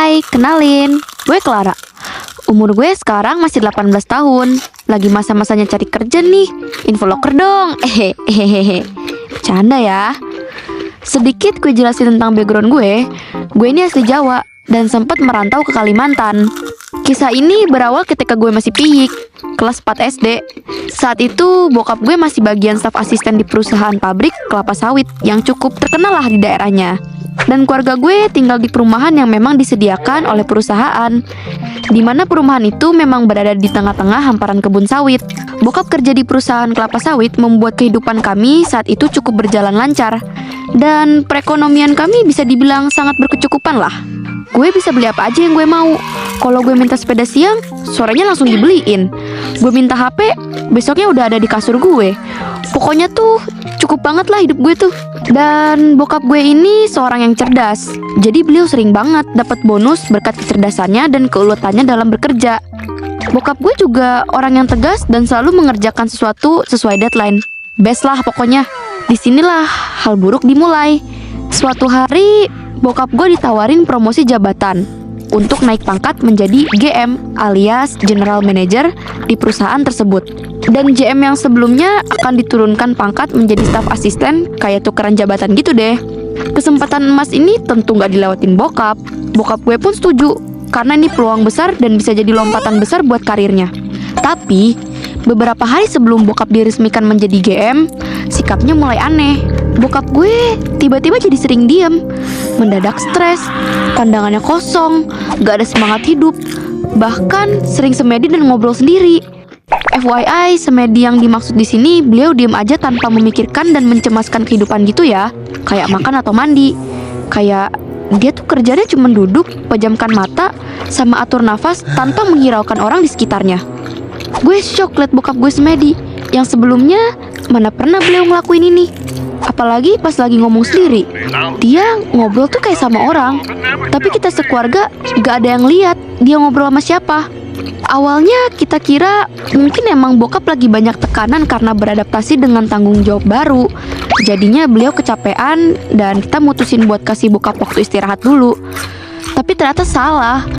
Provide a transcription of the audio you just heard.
Hai, kenalin, gue Clara. Umur gue sekarang masih 18 tahun. Lagi masa-masanya cari kerja nih. Info loker dong. Hehehe. Canda ya. Sedikit gue jelasin tentang background gue. Gue ini asli Jawa dan sempat merantau ke Kalimantan. Kisah ini berawal ketika gue masih piyik, kelas 4 SD. Saat itu bokap gue masih bagian staf asisten di perusahaan pabrik kelapa sawit yang cukup terkenal lah di daerahnya. Dan keluarga gue tinggal di perumahan yang memang disediakan oleh perusahaan, di mana perumahan itu memang berada di tengah-tengah hamparan kebun sawit. Bokap kerja di perusahaan kelapa sawit membuat kehidupan kami saat itu cukup berjalan lancar, dan perekonomian kami bisa dibilang sangat berkecukupan lah. Gue bisa beli apa aja yang gue mau. Kalau gue minta sepeda siang, sorenya langsung dibeliin. Gue minta HP, besoknya udah ada di kasur gue. Pokoknya tuh cukup banget lah hidup gue tuh. Dan bokap gue ini seorang yang cerdas. Jadi beliau sering banget dapat bonus berkat kecerdasannya dan keuletannya dalam bekerja. Bokap gue juga orang yang tegas dan selalu mengerjakan sesuatu sesuai deadline. Best lah pokoknya. Disinilah hal buruk dimulai. Suatu hari bokap gue ditawarin promosi jabatan untuk naik pangkat menjadi GM alias General Manager di perusahaan tersebut. Dan GM yang sebelumnya akan diturunkan pangkat menjadi staf asisten, kayak tukeran jabatan gitu deh. Kesempatan emas ini tentu gak dilewatin bokap. Bokap gue pun setuju, karena ini peluang besar dan bisa jadi lompatan besar buat karirnya. Tapi beberapa hari sebelum bokap diresmikan menjadi GM, sikapnya mulai aneh. Bokap gue tiba-tiba jadi sering diam, mendadak stres, pandangannya kosong, gak ada semangat hidup, bahkan sering semedi dan ngobrol sendiri. FYI, semedi yang dimaksud di sini beliau diam aja tanpa memikirkan dan mencemaskan kehidupan gitu ya, kayak makan atau mandi. Kayak dia tuh kerjanya cuma duduk, pejamkan mata, sama atur nafas tanpa menghiraukan orang di sekitarnya. Gue shock liat bokap gue semedi, yang sebelumnya mana pernah beliau ngelakuin ini. Apalagi pas lagi ngomong sendiri, dia ngobrol tuh kayak sama orang. Tapi kita sekeluarga gak ada yang lihat dia ngobrol sama siapa. Awalnya kita kira mungkin emang bokap lagi banyak tekanan karena beradaptasi dengan tanggung jawab baru. Jadinya beliau kecapean dan kita mutusin buat kasih bokap waktu istirahat dulu. Tapi ternyata salah.